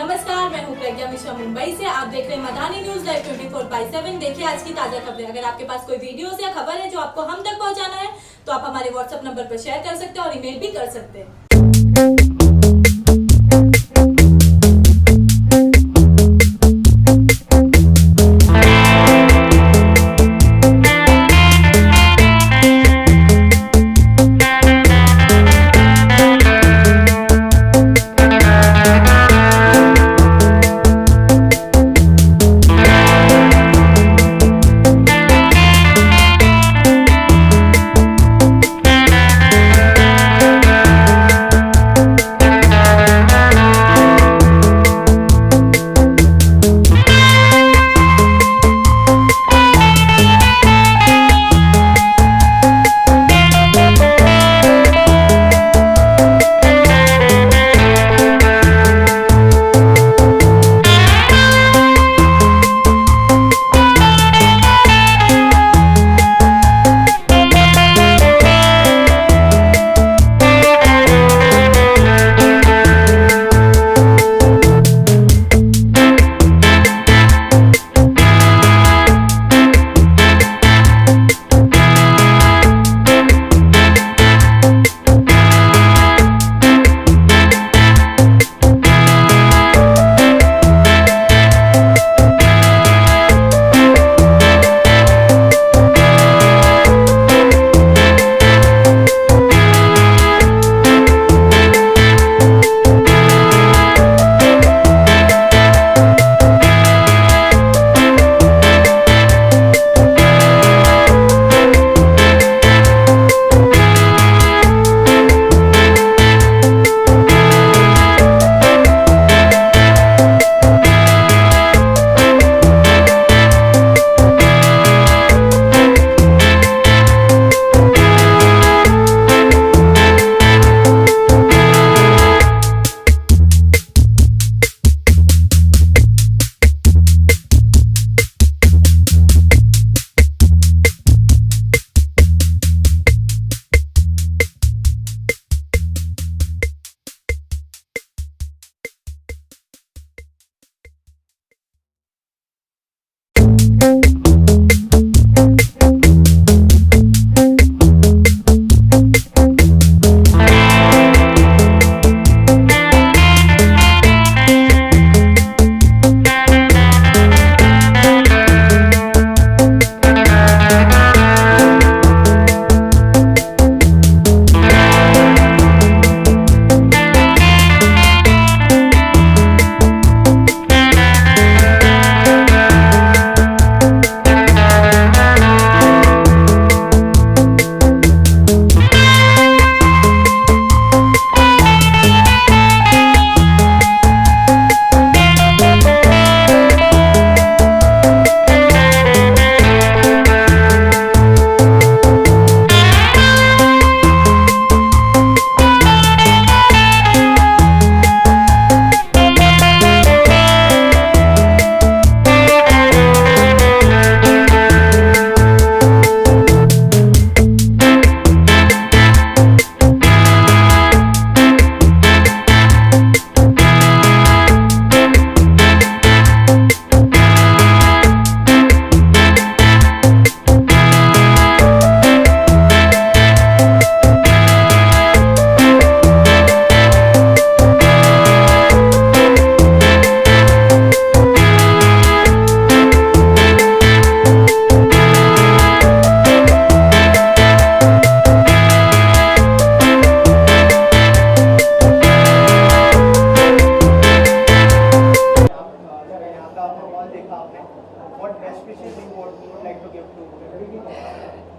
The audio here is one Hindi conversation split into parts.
नमस्कार, मैं हूं प्रज्ञा मिश्रा मुंबई से। आप देख रहे हैं मधानी न्यूज लाइव 24/7। देखिए आज की ताजा खबरें। अगर आपके पास कोई वीडियोस या खबर है जो आपको हम तक पहुंचाना है तो आप हमारे व्हाट्सएप नंबर पर शेयर कर सकते हैं और ईमेल भी कर सकते हैं।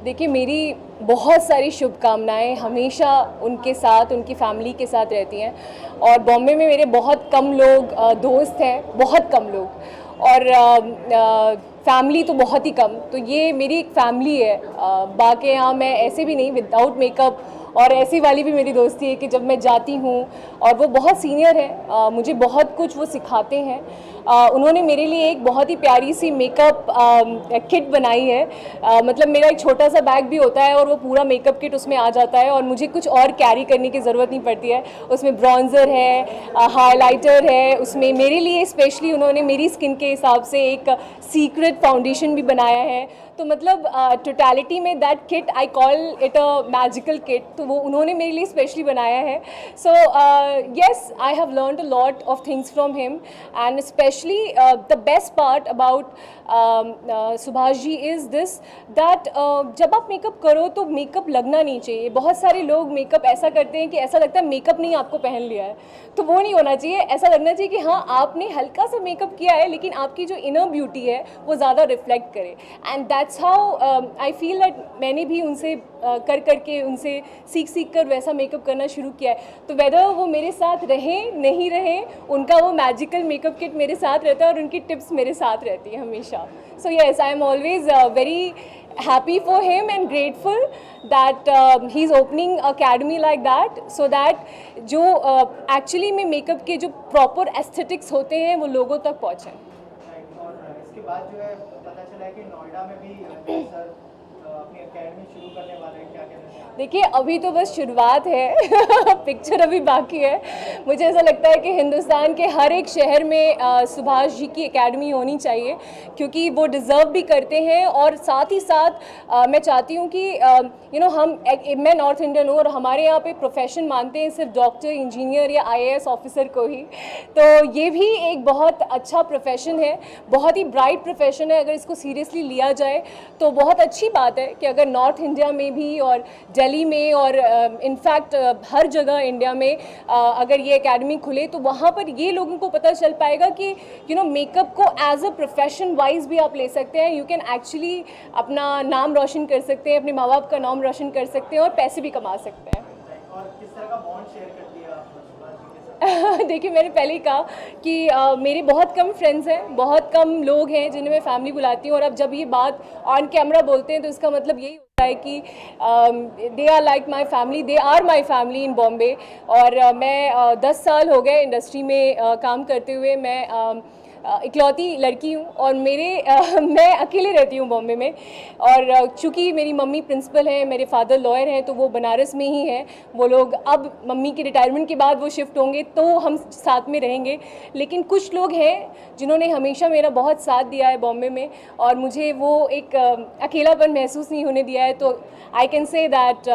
देखिए, मेरी बहुत सारी शुभकामनाएं हमेशा उनके साथ, उनकी फैमिली के साथ रहती हैं। और बॉम्बे में मेरे बहुत कम लोग दोस्त हैं, बहुत कम लोग, और फैमिली तो बहुत ही कम। तो ये मेरी एक फैमिली है। बाकी यहाँ मैं ऐसे भी नहीं विदाउट मेकअप और ऐसी वाली भी मेरी दोस्ती है कि जब मैं जाती हूँ, और वो बहुत सीनियर है, मुझे बहुत कुछ वो सिखाते हैं। उन्होंने मेरे लिए एक बहुत ही प्यारी सी मेकअप किट बनाई है। मतलब मेरा एक छोटा सा बैग भी होता है और वो पूरा मेकअप किट उसमें आ जाता है और मुझे कुछ और कैरी करने की ज़रूरत नहीं पड़ती है। उसमें ब्रॉन्ज़र है, हाइलाइटर है, उसमें मेरे लिए स्पेशली उन्होंने मेरी स्किन के हिसाब से एक सीक्रेट फाउंडेशन भी बनाया है। तो मतलब टोटलिटी में that kit I call it a magical kit, तो वो उन्होंने मेरे लिए स्पेशली बनाया है। So yes, I have learned a lot of things from him, and specially the best part about Subhash ji is this that जब आप मेकअप करो तो मेकअप लगना नहीं चाहिए। बहुत सारे लोग मेकअप ऐसा करते हैं कि ऐसा लगता है मेकअप नहीं आपको पहन लिया है, तो वो नहीं होना चाहिए। ऐसा लगना चाहिए कि हाँ आपने हल्का सा मेकअप किया है लेकिन आपकी जो इनर ब्यूटी है वो ज़्यादा रिफ्लेक्ट करे, and that's how I feel that मैंने भी उनसे कर करके उनसे सीख कर वैसा मेकअप करना शुरू किया है। तो वेदर वो मेरे साथ रहें नहीं रहें, उनका वो मैजिकल मेकअप किट मेरे साथ रहता है और उनकी टिप्स मेरे साथ रहती है हमेशा। सो yes, I am always very happy for him and grateful that he is opening academy like that, so that जो actually में मेकअप के जो proper aesthetics होते हैं वो लोगों तक पहुँचें। और इसके बाद जो है पता चला है कि नोएडा में भी सर अपनी एकेडमी शुरू करने वाले हैं, क्या कहना चाहिए? देखिए अभी तो बस शुरुआत है पिक्चर अभी बाकी है। मुझे ऐसा लगता है कि हिंदुस्तान के हर एक शहर में सुभाष जी की एकेडमी होनी चाहिए, क्योंकि वो डिज़र्व भी करते हैं। और साथ ही साथ मैं चाहती हूँ कि मैं नॉर्थ इंडियन हूँ और हमारे यहाँ पे प्रोफेशन मानते हैं सिर्फ डॉक्टर, इंजीनियर या IAS ऑफिसर को ही। तो ये भी एक बहुत अच्छा प्रोफेशन है, बहुत ही ब्राइट प्रोफेशन है। अगर इसको सीरियसली लिया जाए तो बहुत अच्छी बात है कि अगर नॉर्थ इंडिया में भी और दिल्ली में और इनफैक्ट हर जगह इंडिया में अगर ये एकेडमी खुले तो वहाँ पर ये लोगों को पता चल पाएगा कि मेकअप को एज अ प्रोफेशन वाइज भी आप ले सकते हैं। यू कैन एक्चुअली अपना नाम रोशन कर सकते हैं, अपने माँ बाप का नाम रोशन कर सकते हैं और पैसे भी कमा सकते हैं। और किस तरह का बॉन्ड शेयर करती है आप सुभाष जी के साथ? देखिए मैंने पहले ही कहा कि मेरे बहुत कम फ्रेंड्स हैं, बहुत कम लोग हैं जिन्हें मैं फैमिली बुलाती हूँ, और अब जब ये बात ऑन कैमरा बोलते हैं तो इसका मतलब यही होता है कि they are like my family, they are my family in Bombay. और मैं 10 साल हो गए इंडस्ट्री में काम करते हुए। मैं इकलौती लड़की हूँ और मैं अकेले रहती हूँ बॉम्बे में। और चूँकि मेरी मम्मी प्रिंसिपल हैं, मेरे फादर लॉयर हैं, तो वो बनारस में ही हैं। वो लोग अब मम्मी की रिटायरमेंट के बाद वो शिफ्ट होंगे तो हम साथ में रहेंगे। लेकिन कुछ लोग हैं जिन्होंने हमेशा मेरा बहुत साथ दिया है बॉम्बे में, और मुझे वो एक अकेलापन महसूस नहीं होने दिया है। तो I can say that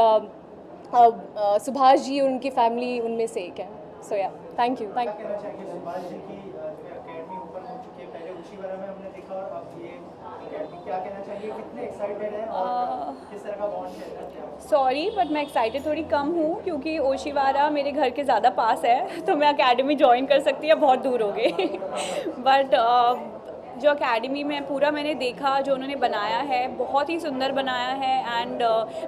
Subhash ji और उनकी फैमिली उनमें से एक है। सो या थैंक यू। क्या कहना चाहेंगे सुभाष जी की एकेडमी ओपन हो चुकी है, पहले उशीवारा में हमने देखा और अब ये एकेडमी, क्या कहना चाहिए, कितने एक्साइटेड हैं और किस तरह का बॉन्ड शेयर करते हैं? सॉरी बट मैं एक्साइटेड थोड़ी कम हूँ, क्योंकि ओशीवारा मेरे घर के ज़्यादा पास है, तो मैं एकेडमी ज्वाइन कर सकती है, बहुत दूर हो गई बट जो एकेडमी में पूरा मैंने देखा, जो उन्होंने बनाया है बहुत ही सुंदर बनाया है। एंड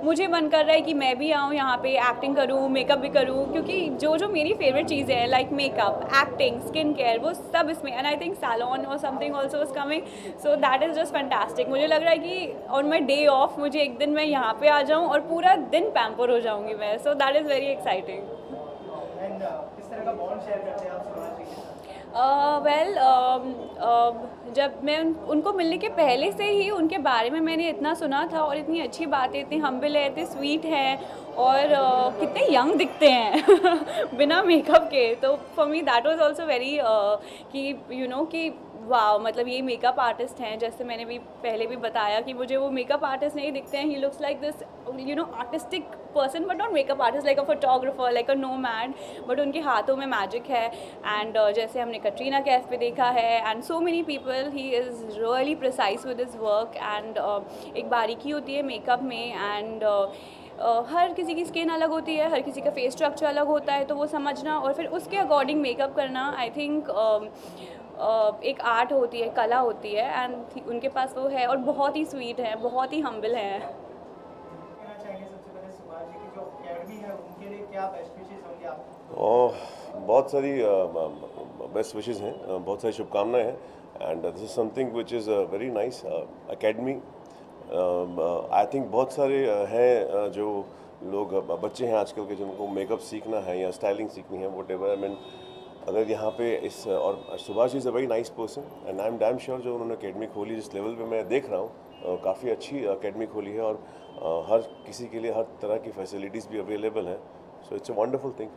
मुझे मन कर रहा है कि मैं भी आऊँ यहाँ पे, एक्टिंग करूँ, मेकअप भी करूँ, क्योंकि जो मेरी फेवरेट चीज़ें हैं like makeup, acting, skin care, वो सब इसमें। एंड आई थिंक सैलॉन और something also is coming, so that is just fantastic. मुझे लग रहा है कि ऑन माई डे ऑफ मुझे एक दिन मैं यहाँ पर आ जाऊँ और पूरा दिन पैम्पर हो जाऊँगी मैं। So that is very exciting. And किस तरह का बॉन्ड शेयर करते हैं आप सुभाष जी के साथ? जब मैं उनको मिलने के पहले से ही उनके बारे में मैंने इतना सुना था और इतनी अच्छी बातें, इतनी हम्बल है, इतने स्वीट हैं और कितने यंग दिखते हैं बिना मेकअप के। तो for me that was also very कि कि वाह, मतलब ये मेकअप आर्टिस्ट हैं। जैसे मैंने भी पहले भी बताया कि मुझे वो मेकअप आर्टिस्ट नहीं दिखते हैं, he looks like this artistic person but not makeup artist, like a photographer, like a nomad, but उनके हाथों में मैजिक है। एंड जैसे हमने कटरीना कैफ पे देखा है and so many people, he is really precise with his work. And एक बारीकी होती है मेकअप में, एंड हर किसी की स्किन अलग होती है, हर किसी का फेस स्ट्रक्चर अलग होता है, तो वो समझना और फिर उसके अकॉर्डिंग मेकअप करना, आई थिंक एक आर्ट होती है, कला होती है। एंड उनके पास वो है और बहुत ही स्वीट है, बहुत ही हम्बल है। कहना चाहेंगे सबसे पहले सुभाष जी की जो एकेडमी है उनके लिए क्या बेस्ट विशेष होंगे आप? बहुत सारी बेस्ट विशेज़ हैं, बहुत सारी शुभकामनाएं हैं। And this is something which is very nice academy. I think बहुत सारे हैं जो लोग बच्चे हैं आजकल के जिनको मेकअप सीखना है या स्टाइलिंग सीखनी है, वट एवर, आई मीन अगर यहाँ पे इस और Subhash is a very nice person and I am damn sure जो उन्होंने अकेडमी खोली जिस लेवल पे मैं देख रहा हूँ काफ़ी अच्छी अकेडमी खोली है और हर किसी के लिए हर तरह की फैसिलिटीज़ भी अवेलेबल हैं, so it's a wonderful thing.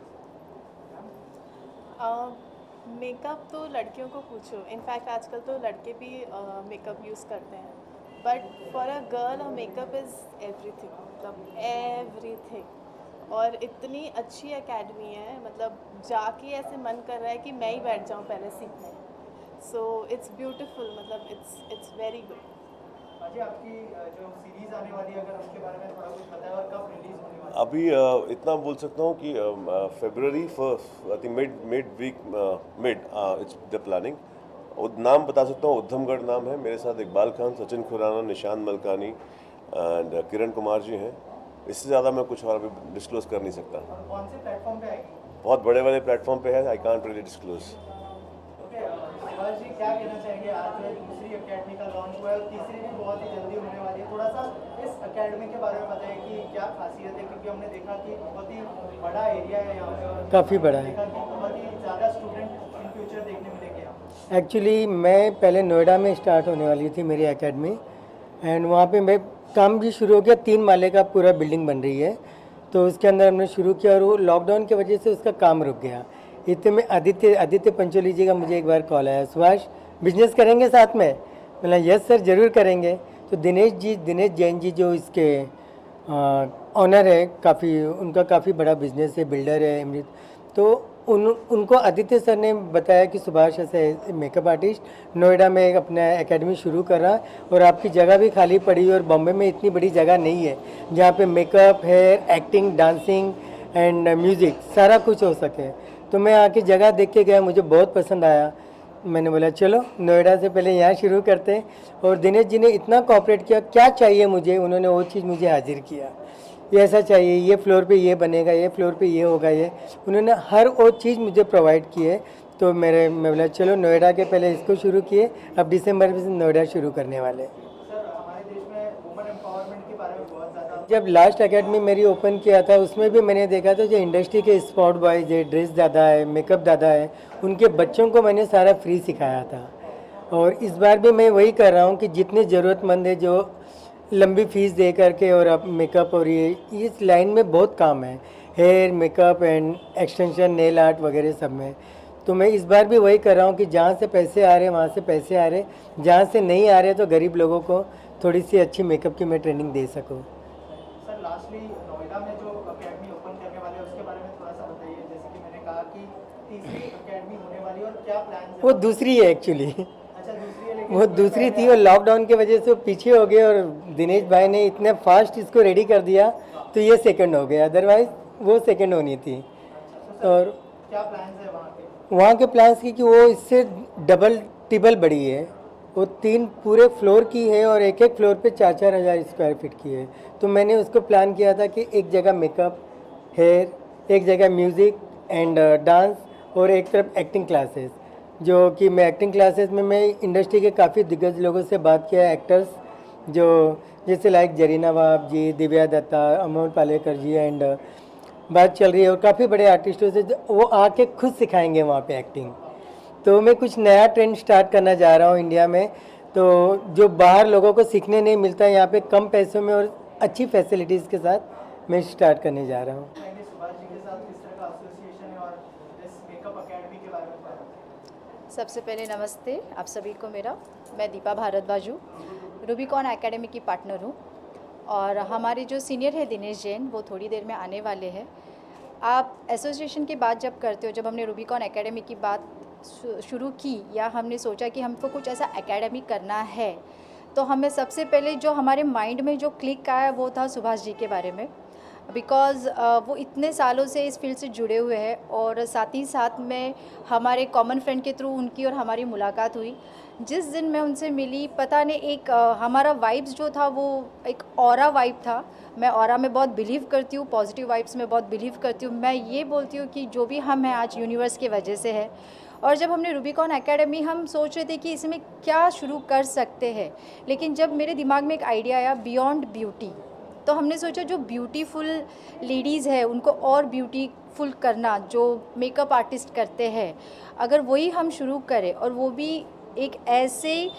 Makeup तो लड़कियों को पूछो, इनफैक्ट आजकल तो लड़के भी मेकअप यूज़ करते हैं, but for a girl makeup is everything, मतलब एवरीथिंग। और इतनी अच्छी एकेडमी है, मतलब जाके ऐसे मन कर रहा है कि मैं ही बैठ जाऊँ पहले सीखने। सो इट्स ब्यूटीफुल, मतलब इट्स वेरी गुड। जी आपकी जो सीरीज आने वाली है अगर उसके बारे में थोड़ा कुछ बताएं और कब रिलीज होने वाली है? अभी इतना बोल सकता हूँ कि February first I think mid it's the planning. नाम बता सकता हूँ, उद्धमगढ़ नाम है। मेरे साथ इकबाल खान, सचिन खुराना, निशान मलकानी एंड किरण कुमार जी हैं। इससे ज़्यादा मैं कुछ और अभी डिस्क्लोज कर नहीं सकता। और कौन से प्लेटफॉर्म पे आएगी? बहुत बड़े वाले प्लेटफॉर्म पे है, I can't really disclose. Okay, Subhash ji क्या कहना चाहेंगे? आज जो है दूसरी एकेडमी का लॉन्च हुआ है और तीसरी भी बहुत ही जल्दी होने वाली है। थोड़ा सा इस एकेडमी के बारे में बताइए कि क्या खासियत है, क्योंकि हमने देखा कि बहुत ही बड़ा एरिया है यहाँ पे और काफ़ी बड़ा है। देखा कि बहुत ही ज़्यादा स्टूडेंट इन फ्यूचर देखने मिलेंगे यहाँ। एक्चुअली मैं पहले नोएडा में स्टार्ट होने वाली थी मेरी एकेडमी, एंड वहाँ पे मैं काम भी शुरू हो गया। 3 माले का पूरा बिल्डिंग बन रही है, तो उसके अंदर हमने शुरू किया और वो लॉकडाउन की वजह से उसका काम रुक गया। इतने में आदित्य पंचोली जी का मुझे एक बार कॉल आया, सुभाष बिजनेस करेंगे साथ में? बोला यस सर ज़रूर करेंगे। तो दिनेश जैन जी जो इसके ऑनर है, उनका काफ़ी बड़ा बिजनेस है, बिल्डर है अमृत। तो उनको आदित्य सर ने बताया कि सुभाष ऐसे मेकअप आर्टिस्ट नोएडा में एक अपना एकेडमी शुरू कर रहा है और आपकी जगह भी खाली पड़ी है और बॉम्बे में इतनी बड़ी जगह नहीं है जहाँ पे makeup, hair, acting, dancing and music सारा कुछ हो सके। तो मैं आके जगह देख के गया, मुझे बहुत पसंद आया। मैंने बोला चलो नोएडा से पहले यहाँ शुरू करते हैं। और दिनेश जी ने इतना कोऑपरेट किया, क्या चाहिए मुझे उन्होंने वो चीज़ मुझे हाजिर किया। ये ऐसा चाहिए, ये फ्लोर पे ये बनेगा, ये फ्लोर पे ये होगा, ये उन्होंने हर वो चीज़ मुझे प्रोवाइड की है। तो मैं बोला चलो नोएडा के पहले इसको शुरू किए, अब दिसंबर में नोएडा शुरू करने वाले। सर हमारे देश में वुमेन एम्पावरमेंट के बारे में बहुत ज़्यादा, जब लास्ट एकेडमी मेरी ओपन किया था उसमें भी मैंने देखा था जो इंडस्ट्री के स्पॉट बॉयज़ है, ड्रेस दादा है, मेकअप दादा है, उनके बच्चों को मैंने सारा फ्री सिखाया था। और इस बार भी मैं वही कर रहा हूँ कि जितने ज़रूरतमंद है जो लंबी फ़ीस दे करके और अब मेकअप और ये इस लाइन में बहुत काम है, hair, makeup and extension, nail art वगैरह सब में। तो मैं इस बार भी वही कर रहा हूँ कि जहाँ से पैसे आ रहे हैं वहाँ से पैसे आ रहे, जहाँ से नहीं आ रहे तो गरीब लोगों को थोड़ी सी अच्छी मेकअप की मैं ट्रेनिंग दे सकूँ। सर लास्टली नोएडा में जो एकेडमी ओपन करने वाले हैं उसके बारे में थोड़ा सा बताइए। जैसे कि मैंने कहा कि तीसरी एकेडमी होने वाली है और क्या प्लान है? वो दूसरी है एक्चुअली। अच्छा दूसरी है, लेकिन वो दूसरी थी और लॉकडाउन की वजह से वो पीछे हो गए और दिनेश भाई ने इतने फास्ट इसको रेडी कर दिया तो ये सेकंड हो गया, अदरवाइज वो सेकंड होनी थी। और क्या प्लान्स है वहाँ के? वहाँ के प्लान्स की कि वो इससे डबल टिबल बड़ी है, वो 3 पूरे फ्लोर की है और एक एक फ्लोर पे 4-4 हज़ार स्क्वायर फीट की है। तो मैंने उसको प्लान किया था कि एक जगह मेकअप, हेयर, एक जगह म्यूज़िक एंड डांस और एक तरफ एक्टिंग क्लासेस। जो कि मैं एक्टिंग क्लासेस में मैं इंडस्ट्री के काफ़ी दिग्गज लोगों से बात किया, एक्टर्स जो जैसे लाइक जरीना वाब जी, दिव्या दत्ता, अमोल पालेकर जी एंड बात चल रही है और काफ़ी बड़े आर्टिस्टों से वो आके खुद सिखाएंगे वहाँ पे एक्टिंग। तो मैं कुछ नया ट्रेंड स्टार्ट करना जा रहा हूँ इंडिया में, तो जो बाहर लोगों को सीखने नहीं मिलता है यहाँ पे कम पैसों में और अच्छी फैसिलिटीज़ के साथ मैं स्टार्ट करने जा रहा हूँ। सुभाष जी के साथ किस तरह का एसोसिएशन है और इस मेकअप एकेडमी के बारे में बताएं। सबसे पहले नमस्ते आप सभी को मेरा। मैं दीपा भारद्वाजू, रूबीकॉन एकेडमी की पार्टनर हूँ और हमारे जो सीनियर है दिनेश जैन वो थोड़ी देर में आने वाले हैं। आप एसोसिएशन की बात जब करते हो, जब हमने रूबीकॉन एकेडमी की बात शुरू की या हमने सोचा कि हमको कुछ ऐसा एकेडमी करना है, तो हमें सबसे पहले जो हमारे माइंड में जो क्लिक आया वो था सुभाष जी के बारे में। बिकॉज़ वो इतने सालों से इस फील्ड से जुड़े हुए हैं और साथ ही साथ में हमारे कॉमन फ्रेंड के थ्रू उनकी और हमारी मुलाकात हुई। जिस दिन मैं उनसे मिली, पता नहीं एक हमारा वाइब्स जो था वो एक ऑरा वाइब था। मैं ऑरा में बहुत बिलीव करती हूँ, पॉजिटिव वाइब्स में बहुत बिलीव करती हूँ। मैं ये बोलती हूँ कि जो भी हम हैं आज यूनिवर्स की वजह से है। और जब हमने रूबीकॉन एकेडमी, हम सोच रहे थे कि इसमें क्या शुरू कर सकते हैं, लेकिन जब मेरे दिमाग में एक आइडिया आया बियॉन्ड ब्यूटी, तो हमने सोचा जो ब्यूटीफुल लेडीज़ है उनको और ब्यूटीफुल करना जो मेकअप आर्टिस्ट करते हैं, अगर वही हम शुरू करें और वो भी एक ऐसे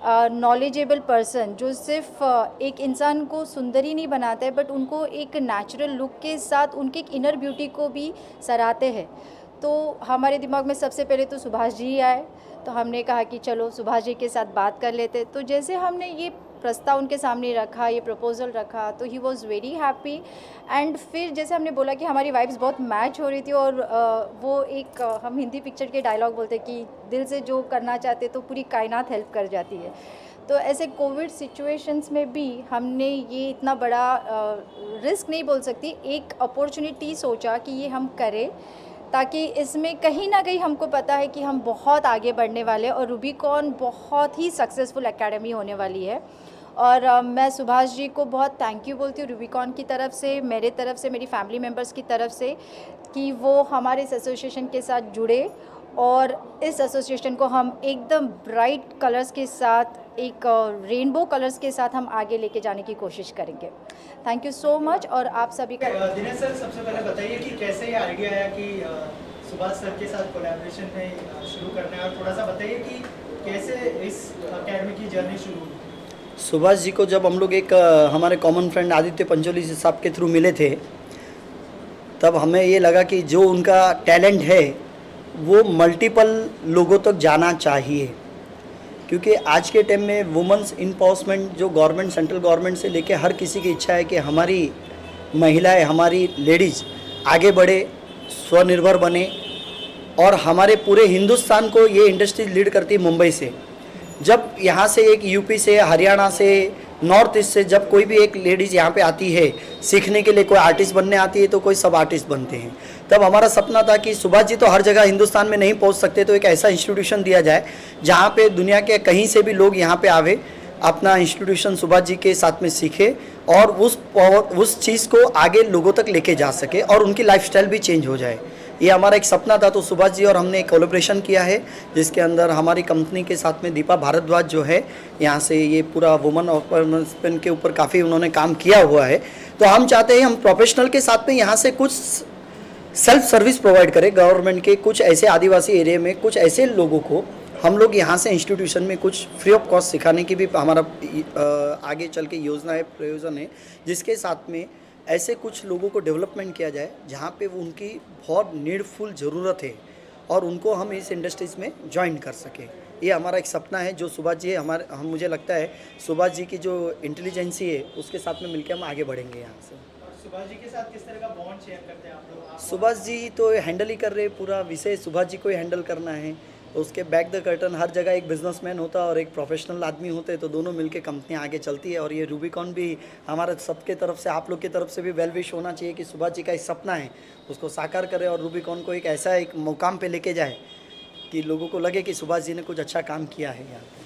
नॉलेजेबल पर्सन जो सिर्फ एक इंसान को सुंदर ही नहीं बनाता है बट उनको एक नेचुरल लुक के साथ उनके एक इनर ब्यूटी को भी सराहते हैं। तो हमारे दिमाग में सबसे पहले तो सुभाष जी आए, तो हमने कहा कि चलो सुभाष जी के साथ बात कर लेते। तो जैसे हमने ये प्रस्ताव उनके सामने रखा, ये प्रपोज़ल रखा, तो he was very happy. And फिर जैसे हमने बोला कि हमारी वाइब्स बहुत मैच हो रही थी और वो एक हम हिंदी पिक्चर के डायलॉग बोलते कि दिल से जो करना चाहते तो पूरी कायनात हेल्प कर जाती है। तो ऐसे कोविड सिचुएशंस में भी हमने ये इतना बड़ा रिस्क नहीं बोल सकती, एक अपॉर्चुनिटी सोचा कि ये हम करें, ताकि इसमें कहीं ना कहीं हमको पता है कि हम बहुत आगे बढ़ने वाले हैं और रूबीकॉन बहुत ही सक्सेसफुल एकेडमी होने वाली है। और मैं सुभाष जी को बहुत थैंक यू बोलती हूँ रूबीकॉन की तरफ से, मेरे तरफ से, मेरी फैमिली मेम्बर्स की तरफ से, कि वो हमारे इस एसोसिएशन के साथ जुड़े और इस एसोसिएशन को हम एकदम ब्राइट कलर्स के साथ, एक रेनबो कलर्स के साथ हम आगे लेके जाने की कोशिश करेंगे। Thank you so much. और आप सभी का दिनेश सर, सबसे पहले बताइए कि कैसे ये आइडिया आया कि सुभाष सर के साथ कोलैबोरेशन में शुरू करना है, और थोड़ा सा बताइए कि कैसे इस एकेडमी की जर्नी शुरू हुई। सुभाष जी को जब हम लोग एक हमारे कॉमन फ्रेंड आदित्य पंचोली साहब के थ्रू मिले थे, तब हमें ये लगा कि जो उनका टैलेंट है वो मल्टीपल लोगों तक जाना चाहिए, क्योंकि आज के टाइम में वुमेंस एम्पावरमेंट जो गवर्नमेंट, सेंट्रल गवर्नमेंट से लेके हर किसी की इच्छा है कि हमारी महिलाएं, हमारी लेडीज़ आगे बढ़े, स्वनिर्भर बने। और हमारे पूरे हिंदुस्तान को ये इंडस्ट्री लीड करती है मुंबई से। जब यहाँ से एक यूपी से, हरियाणा से, नॉर्थ ईस्ट से जब कोई भी एक लेडीज़ यहाँ पे आती है सीखने के लिए, कोई आर्टिस्ट बनने आती है तो कोई सब आर्टिस्ट बनते हैं। तब हमारा सपना था कि सुभाष जी तो हर जगह हिंदुस्तान में नहीं पहुँच सकते, तो एक ऐसा इंस्टीट्यूशन दिया जाए जहाँ पे दुनिया के कहीं से भी लोग यहाँ पे आवे, अपना इंस्टीट्यूशन सुभाष जी के साथ में सीखे और उस चीज़ को आगे लोगों तक लेके जा सके और उनकी लाइफस्टाइल भी चेंज हो जाए। ये हमारा एक सपना था। तो सुभाष जी और हमने एक कोलैबोरेशन किया है, जिसके अंदर हमारी कंपनी के साथ में दीपा भारद्वाज जो है, यहाँ से ये पूरा वुमेन एम्पावरमेंट के ऊपर काफ़ी उन्होंने काम किया हुआ है। तो हम चाहते हैं हम प्रोफेशनल के साथ में यहाँ से कुछ सेल्फ सर्विस प्रोवाइड करें गवर्नमेंट के कुछ ऐसे आदिवासी एरिया में, कुछ ऐसे लोगों को हम लोग यहाँ से इंस्टीट्यूशन में कुछ फ्री ऑफ कॉस्ट सिखाने की भी हमारा आगे चल के योजना है, प्रयोजन है, जिसके साथ में ऐसे कुछ लोगों को डेवलपमेंट किया जाए जहाँ पे वो उनकी बहुत नीडफुल ज़रूरत है और उनको हम इस इंडस्ट्रीज़ में ज्वाइन कर सकें। ये हमारा एक सपना है जो सुभाष जी है। हम मुझे लगता है सुभाष जी की जो इंटेलिजेंसी है उसके साथ में मिलकर हम आगे बढ़ेंगे यहाँ से। सुभाष जी के साथ किस तरह का बॉन्ड शेयर करते हैं आप लोग? सुभाष जी तो हैंडल ही कर रहे हैं पूरा विषय, सुभाष जी को ही हैंडल करना है। उसके बैक द कर्टन हर जगह एक बिजनेसमैन होता है और एक प्रोफेशनल आदमी होते हैं, तो दोनों मिलके कंपनी आगे चलती है। और ये रूबीकॉन भी हमारा सबके तरफ से, आप लोग की तरफ से भी वेल विश होना चाहिए कि सुभाष जी का एक सपना है उसको साकार करे और रूबीकॉन को एक ऐसा एक मुकाम पे लेके जाए कि लोगों को लगे कि सुभाष जी ने कुछ अच्छा काम किया है यहाँ पे।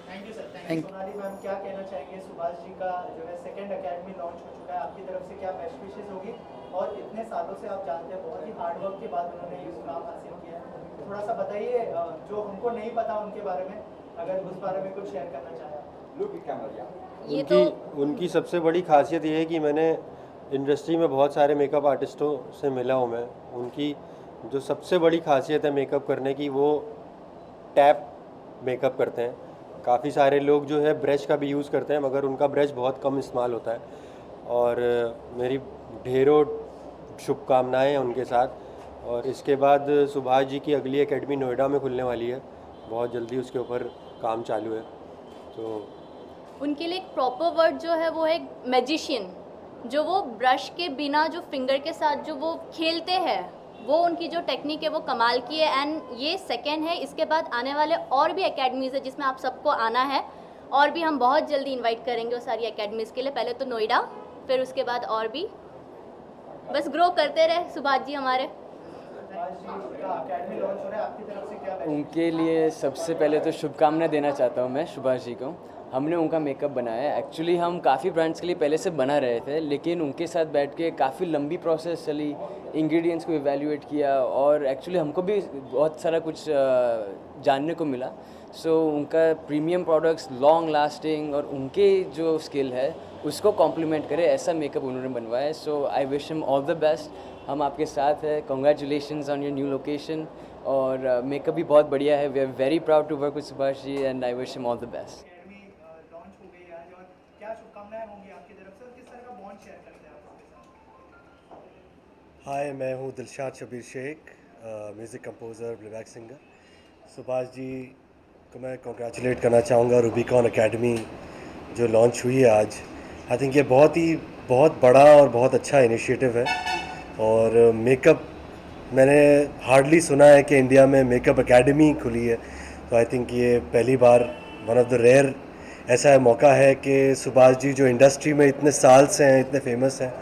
Thank you sir. Thank you. Sonali ma'am, क्या कहना चाहेंगे? सुभाष जी का जो है सेकंड एकेडमी लॉन्च हो चुका है, आपकी तरफ से क्या बेस्ट विशेस होगी? और इतने सालों से आप जानते हैं बहुत ही हार्ड वर्क के बाद उन्होंने ये काम हासिल किया है, थोड़ा सा बताइए जो हमको नहीं पता उनके बारे में, अगर उस बारे में कुछ शेयर करना चाहें। उनकी सबसे बड़ी खासियत ये है कि मैंने इंडस्ट्री में बहुत सारे मेकअप आर्टिस्टों से मिला हूँ मैं। उनकी जो सबसे बड़ी खासियत है मेकअप करने की, वो टैप मेकअप करते हैं। काफ़ी सारे लोग जो है ब्रश का भी यूज़ करते हैं, मगर उनका ब्रश बहुत कम इस्तेमाल होता है। और मेरी ढेरों शुभकामनाएँ हैं उनके साथ। और इसके बाद सुभाष जी की अगली एकेडमी नोएडा में खुलने वाली है, बहुत जल्दी उसके ऊपर काम चालू है। तो उनके लिए एक प्रॉपर वर्ड जो है वो है मैजिशियन, जो वो ब्रश के बिना जो फिंगर के साथ जो वो खेलते हैं, वो उनकी जो टेक्निक है वो कमाल की है। एंड ये सेकेंड है, इसके बाद आने वाले और भी एकेडमीज़ है जिसमें आप सबको आना है, और भी हम बहुत जल्दी इन्वाइट करेंगे वो सारी एकेडमीज़ के लिए। पहले तो नोएडा, फिर उसके बाद और भी, बस ग्रो करते रहे सुभाष जी हमारे। एकेडमी लॉन्च हो रहा है, आपकी तरफ से क्या उनके लिए सबसे पहले तो शुभकामनाएं देना चाहता हूँ मैं सुभाष जी को। हमने उनका मेकअप बनाया है। एक्चुअली हम काफ़ी ब्रांड्स के लिए पहले से बना रहे थे, लेकिन उनके साथ बैठ के काफ़ी लंबी प्रोसेस चली, इंग्रेडिएंट्स को इवैल्यूएट किया और एक्चुअली हमको भी बहुत सारा कुछ जानने को मिला। सो उनका प्रीमियम प्रोडक्ट्स, लॉन्ग लास्टिंग और उनके जो स्किल है उसको कॉम्प्लीमेंट करे ऐसा मेकअप उन्होंने बनवाया है। So I wish him all the best. हम आपके साथ हैं। Congratulations on your new location और मेकअप भी बहुत बढ़िया है। We are very proud to work with Subhash ji and I wish him all the best. Academy launch हो गई आज और क्या शुभकामनाएं होंगी आपकी तरफ से और किस तरह का बॉन्ड शेयर करते हैं आप उसके साथ? हाय, मैं हूँ Dilshad Shabir Shaikh, music composer, playback singer. Subhash ji को मैं कॉन्ग्रेचुलेट करना चाहूँगा। रूबिकॉन एकेडमी जो लॉन्च हुई है आज, आई थिंक ये बहुत बड़ा और बहुत अच्छा इनिशिएटिव है। और मेकअप मैंने हार्डली सुना है कि इंडिया में मेकअप एकेडमी खुली है, तो आई थिंक ये पहली बार वन ऑफ द रेयर ऐसा मौका है कि सुभाष जी जो इंडस्ट्री में इतने साल से हैं, इतने फेमस हैं,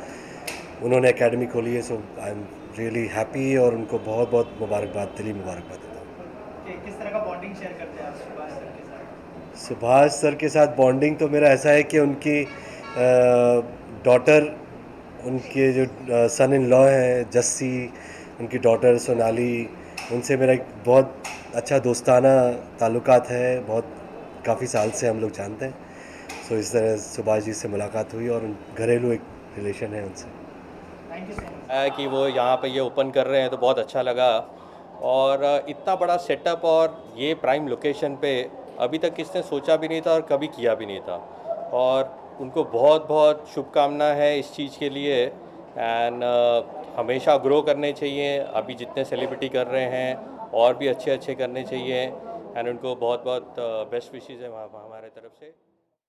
उन्होंने एकेडमी खोली है। So I am really happy और उनको बहुत बहुत मुबारकबाद, दिली मुबारकबाद देता हूँ। किस तरह का बॉन्डिंग शेयर करते हैं आप सुभाष सर के साथ? सुभाष सर के साथ बॉन्डिंग तो मेरा ऐसा है कि उनकी डॉटर, उनके जो सन इन लॉ हैं जस्सी, उनकी डॉटर सोनाली, उनसे मेरा एक बहुत अच्छा दोस्ताना ताल्लुकात है। बहुत काफ़ी साल से हम लोग जानते हैं। सो इस तरह सुभाष जी से मुलाकात हुई और घरेलू एक रिलेशन है उनसे। Thank you so much. कि वो यहाँ पे ये ओपन कर रहे हैं तो बहुत अच्छा लगा। और इतना बड़ा सेटअप और ये प्राइम लोकेशन पे अभी तक किसने सोचा भी नहीं था और कभी किया भी नहीं था। और उनको बहुत बहुत शुभकामना है इस चीज़ के लिए। एंड हमेशा ग्रो करने चाहिए। अभी जितने सेलिब्रिटी कर रहे हैं और भी अच्छे करने चाहिए। एंड उनको बहुत बहुत बेस्ट विशेज़ है हमारे तरफ से।